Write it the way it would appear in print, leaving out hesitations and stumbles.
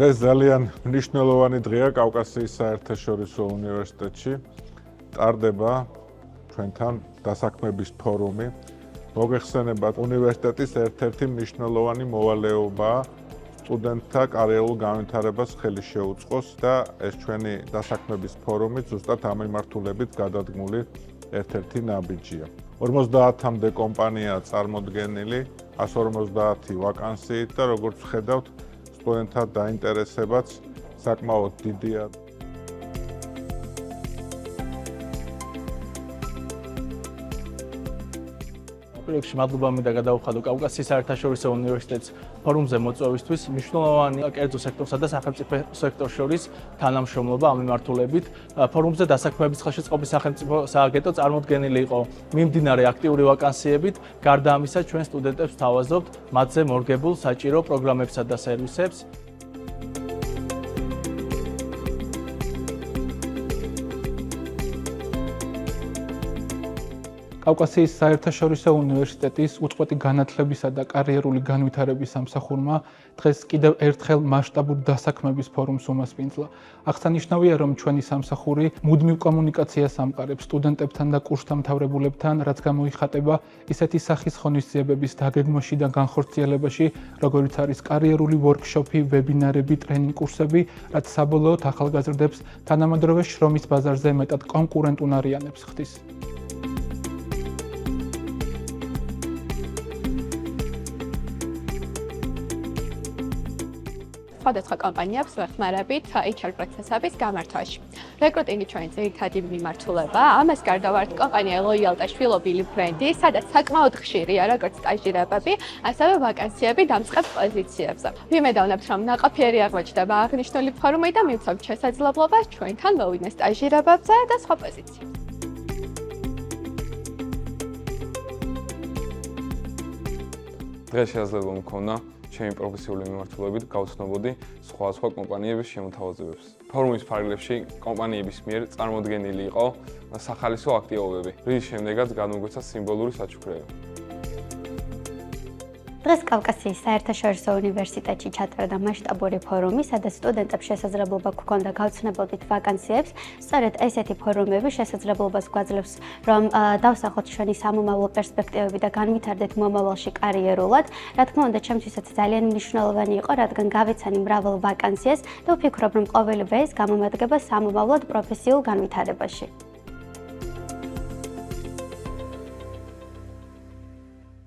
დღეს ძალიან მნიშვნელოვანი დღეა კავკასიის საერთაშორისო უნივერსიტეტში. ტარდება ჩვენთან დასაქმების ფორუმი. მოგეხსენებათ, უნივერსიტეტის ერთ-ერთი მნიშვნელოვანი მოვალეობაა სტუდენტთა კარიერულ განვითარებას ხელი შეუწყოს და ეს ჩვენი დასაქმების ფორუმი ზუსტად ამ მიმართულებით გადადგმული ერთ-ერთი ნაბიჯია. 50-მდე კომპანიაა წარმოდგენილი, 150 ვაკანსიით და როგორც ვხედავთ, სტუდენტთა დაინტერესებაც საკმაოდ დიდია. პროექტში მადლობა მინდა გადავხადო კავკასიის საერთაშორისო უნივერსიტეტის ფორუმზე მოწვევისთვის. მნიშვნელოვანია კერძო სექტორსა და სახელმწიფო სექტორს შორის თანამშრომლობა ამ მიმართულებით. ფორუმზე დასაქმების ხელშეწყობის სახელმწიფო სააგენტო წარმოდგენილი იყო მიმდინარე აქტიური ვაკანსიებით. გარდა ამისა, ჩვენ სტუდენტებს ვთავაზობთ მათზე მორგებულ საჭირო პროგრამებსა და სერვისებს. კავკასიის საერთაშორისო უნივერსიტეტის უწყვეტი განათლებისა და კარიერული განვითარების სამსახურმა დღეს კიდევ ერთხელ მასშტაბურ დასაქმების ფორუმს უმასპინძლა. აღსანიშნავია, რომ ჩვენი სამსახური მუდმივ კომუნიკაციას ამყარებს სტუდენტებთან და კურსდამთავრებულებთან, რაც გამოიხატება ისეთი სახის ღონისძიებების დაგეგმვაში და განხორციელებაში, როგორიც არის კარიერული ვორქშოპი, ვებინარები, ტრენინგ კურსები, რაც საბოლოოდ ახალგაზრდებს თანამედროვე შრომის ბაზარზე მეტად კონკურენტუნარიანებს ხდის. სხვადასხვა კომპანიებს ვეხმარებით HR პროცესების გამართვაში. რეკრუტინგი ჩვენი ძირითადი მიმართულებაა. ამას გარდა ვართ კომპანია Loyal და შვილობილი ბრენდი, სადაც საკმაოდ ხშირია როგორც სტაჟირებები, ასევე ვაკანსიები დამწყებ პოზიციებზე. ვიმედოვნებთ, რომ ნაყოფიერი აღმოჩნდება აღნიშნული ფორუმი და მივცემთ შესაძლებლობას ჩვენთან მოვიდნენ სტაჟირებებზე და სხვა პოზიციებზე. დღეს შესაძლებლობა მქონდა ჩემი პროფესიული მიმართულებით გავცნობოდი სხვა კომპანიების შემოთავაზებებს. ფორუმის ფარგლებში კომპანიების მიერ წარმოდგენილი იყო სახალისო აქტივობები, რის შემდეგაც გამოგვეცა სიმბოლური საჩუქრები. დღეს კავკასიის საერთაშორისო უნივერსიტეტში ჩატარდა მასშტაბური ფორუმი, სადაც სტუდენტებს შესაძლებლობა ჰქონდა გავცნობოდით ვაკანსიებს. სწორედ ესეთი ფორუმები შესაძლებლობას გვაძლევს, რომ დავსახოთ ჩვენი სამომავლო პერსპექტივები და განვითარდეთ მომავალში კარიერულად. რა თქმა უნდა, ჩემთვისაც ძალიან მნიშვნელოვანი იყო, რადგან გავეცანი მრავალ ვაკანსიას და ვფიქრობ, რომ ყოველივე ეს გამომადგება სამომავლოდ პროფესიულ განვითარებაში.